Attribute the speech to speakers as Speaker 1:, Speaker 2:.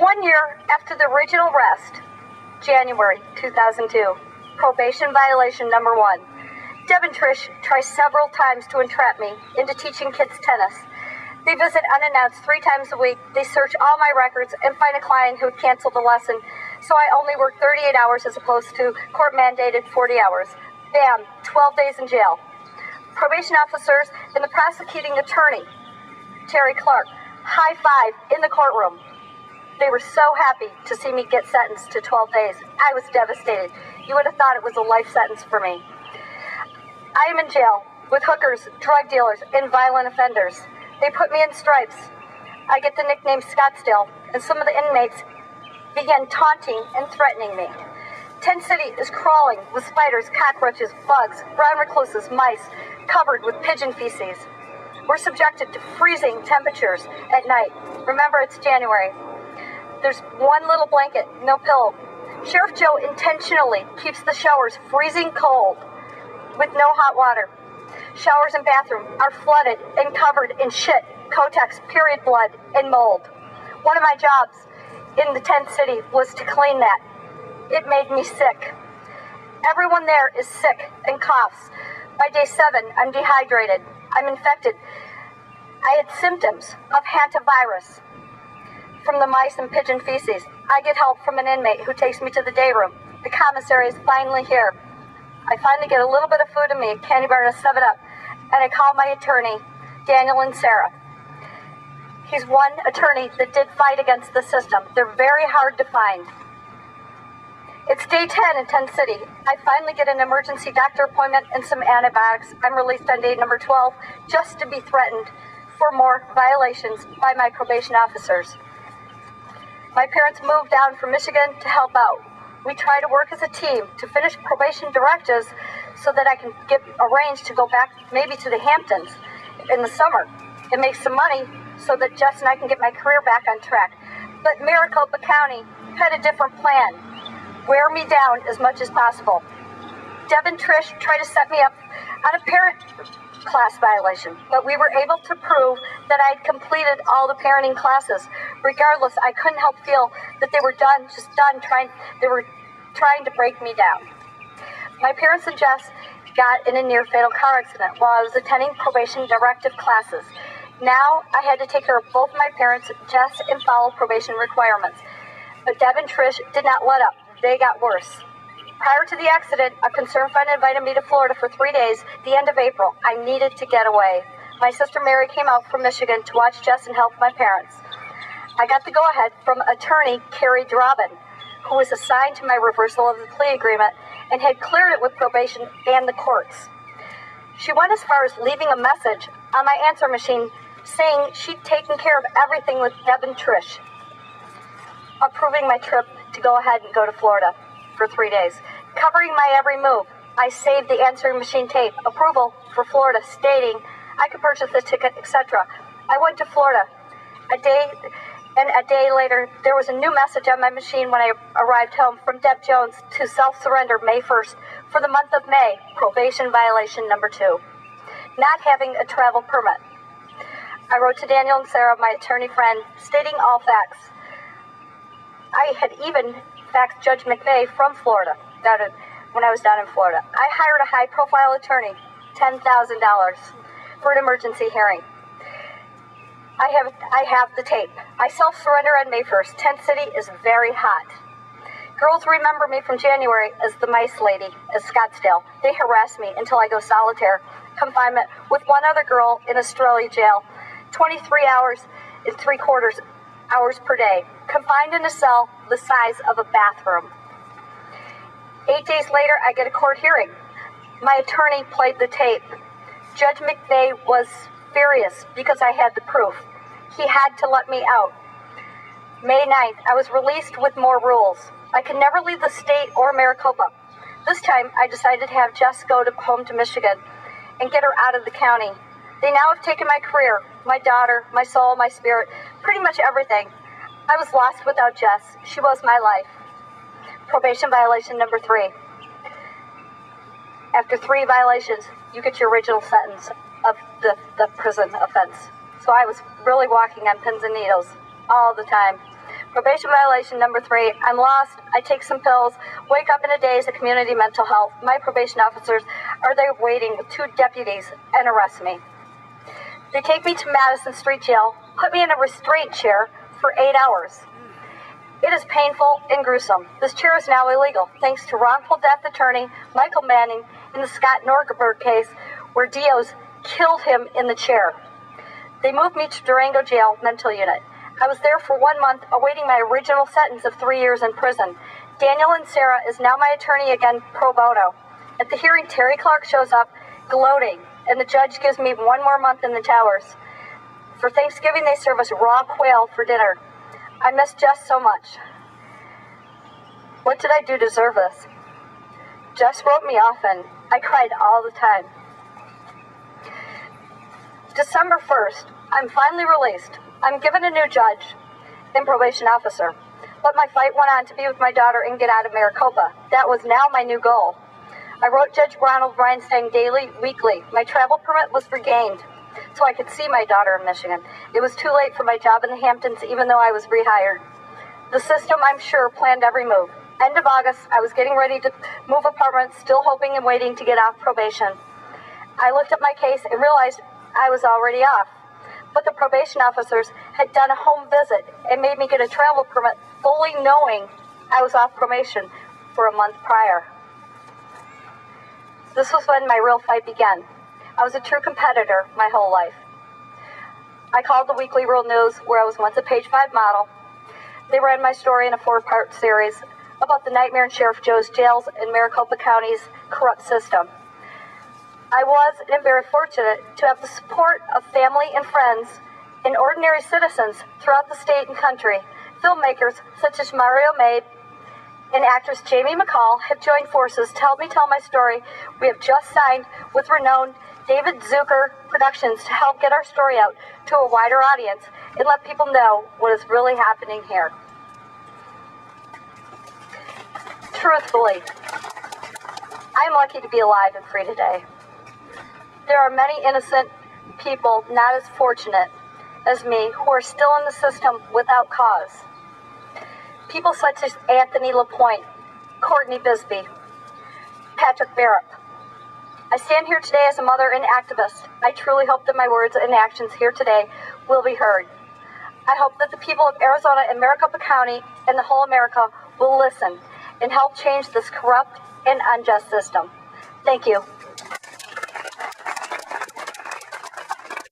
Speaker 1: 1 year after the original arrest, January 2002, probation violation number 1. Deb and Trish try several times to entrap me into teaching kids tennis. They visit unannounced 3 times a week. They search all my records and find a client who had canceled the lesson, so I only work 38 hours as opposed to court-mandated 40 hours. Bam, 12 days in jail. Probation officers and the prosecuting attorney, Terry Clark, high five in the courtroom. They were so happy to see me get sentenced to 12 days. I was devastated. You would have thought it was a life sentence for me. I am in jail with hookers, drug dealers, and violent offenders. They put me in stripes. I get the nickname Scottsdale, and some of the inmates began taunting and threatening me. Tent City is crawling with spiders, cockroaches, bugs, brown recluses, mice, covered with pigeon feces. We're subjected to freezing temperatures at night. Remember, it's January. There's one little blanket, no pillow. Sheriff Joe intentionally keeps the showers freezing cold with no hot water. Showers and bathroom are flooded and covered in shit, Kotex, period blood, and mold. One of my jobs in the tent city was to clean that. It made me sick. Everyone there is sick and coughs. By day 7, I'm dehydrated. I'm infected. I had symptoms of hantavirus from the mice and pigeon feces. I get help from an inmate who takes me to the day room. The commissary is finally here. I finally get a little bit of food in me, a candy bar and a 7-Up, and I call my attorney, Daniel and Sarah. He's one attorney that did fight against the system. They're very hard to find. It's day 10 in Tent City. I finally get an emergency doctor appointment and some antibiotics. I'm released on day number 12 just to be threatened for more violations by my probation officers. My parents moved down from Michigan to help out. We try to work as a team to finish probation directives so that I can get arranged to go back maybe to the Hamptons in the summer and make some money so that Jess and I can get my career back on track. But Maricopa County had a different plan. Wear me down as much as possible. Deb and Trish tried to set me up on a parent class violation, but we were able to prove that I had completed all the parenting classes. Regardless, I couldn't help feel that they were done, they were trying to break me down. My parents and Jess got in a near fatal car accident while I was attending probation directive classes. Now I had to take care of both my parents, Jess, and follow probation requirements. But Deb and Trish did not let up. They got worse. Prior to the accident, a concerned friend invited me to Florida for 3 days, the end of April. I needed to get away. My sister Mary came out from Michigan to watch Jess and help my parents. I got the go-ahead from attorney Carrie Drobin, who was assigned to my reversal of the plea agreement and had cleared it with probation and the courts. She went as far as leaving a message on my answer machine saying she'd taken care of everything with Deb and Trish, approving my trip to go ahead and go to Florida for 3 days, covering my every move. I saved the answering machine tape, approval for Florida, stating I could purchase the ticket, etc. I went to Florida. A day later, there was a new message on my machine when I arrived home from Deb Jones to self-surrender May 1st for the month of May, probation violation number 2, not having a travel permit. I wrote to Daniel and Sarah, my attorney friend, stating all facts. I had even faxed Judge McVeigh from Florida when I was down in Florida. I hired a high-profile attorney, $10,000, for an emergency hearing. I have the tape. I self-surrender on May 1st. Tent City is very hot. Girls remember me from January as the mice lady, as Scottsdale. They harass me until I go solitary confinement with one other girl in Australia jail, 23 hours and 3/4 hours per day, confined in a cell the size of a bathroom. 8 days later, I get a court hearing. My attorney played the tape. Judge McVeigh was furious because I had the proof. He had to let me out. May 9th, I was released with more rules. I could never leave the state or Maricopa. This time, I decided to have Jess go home to Michigan and get her out of the county. They now have taken my career, my daughter, my soul, my spirit, pretty much everything. I was lost without Jess. She was my life. Probation violation number 3. After 3 violations, you get your original sentence of the prison offense. So I was really walking on pins and needles all the time. Probation violation number 3, I'm lost, I take some pills, wake up in a daze at community mental health. My probation officers are there waiting with 2 deputies and arrest me. They take me to Madison Street Jail, put me in a restraint chair for 8 hours. It is painful and gruesome. This chair is now illegal, thanks to wrongful death attorney Michael Manning in the Scott Norberg case, where DOs killed him in the chair. They moved me to Durango Jail mental unit. I was there for 1 month, awaiting my original sentence of 3 years in prison. Daniel and Sarah is now my attorney again, pro bono. At the hearing, Terry Clark shows up, gloating, and the judge gives me 1 more month in the towers. For Thanksgiving, they serve us raw quail for dinner. I miss Jess so much. What did I do to deserve this? Jess wrote me often. I cried all the time. December 1st, I'm finally released. I'm given a new judge and probation officer. But my fight went on to be with my daughter and get out of Maricopa. That was now my new goal. I wrote Judge Ronald Reinstein daily, weekly. My travel permit was regained so I could see my daughter in Michigan. It was too late for my job in the Hamptons, even though I was rehired. The system, I'm sure, planned every move. End of August, I was getting ready to move apartments, still hoping and waiting to get off probation. I looked at my case and realized I was already off. But the probation officers had done a home visit and made me get a travel permit, fully knowing I was off probation for a month prior. This was when my real fight began. I was a true competitor my whole life. I called the Weekly World News, where I was once a page 5 model. They ran my story in a 4-part series about the nightmare in Sheriff Joe's jails in Maricopa County's corrupt system. I was and am very fortunate to have the support of family and friends and ordinary citizens throughout the state and country. Filmmakers such as Mario Mabe and actress Jamie McCall have joined forces to help me tell my story. We have just signed with renowned David Zucker Productions to help get our story out to a wider audience and let people know what is really happening here. Truthfully, I'm lucky to be alive and free today. There are many innocent people not as fortunate as me who are still in the system without cause. People such as Anthony LaPointe, Courtney Bisbee, Patrick Barrett. I stand here today as a mother and activist. I truly hope that my words and actions here today will be heard. I hope that the people of Arizona and Maricopa County and the whole America will listen and help change this corrupt and unjust system. Thank you.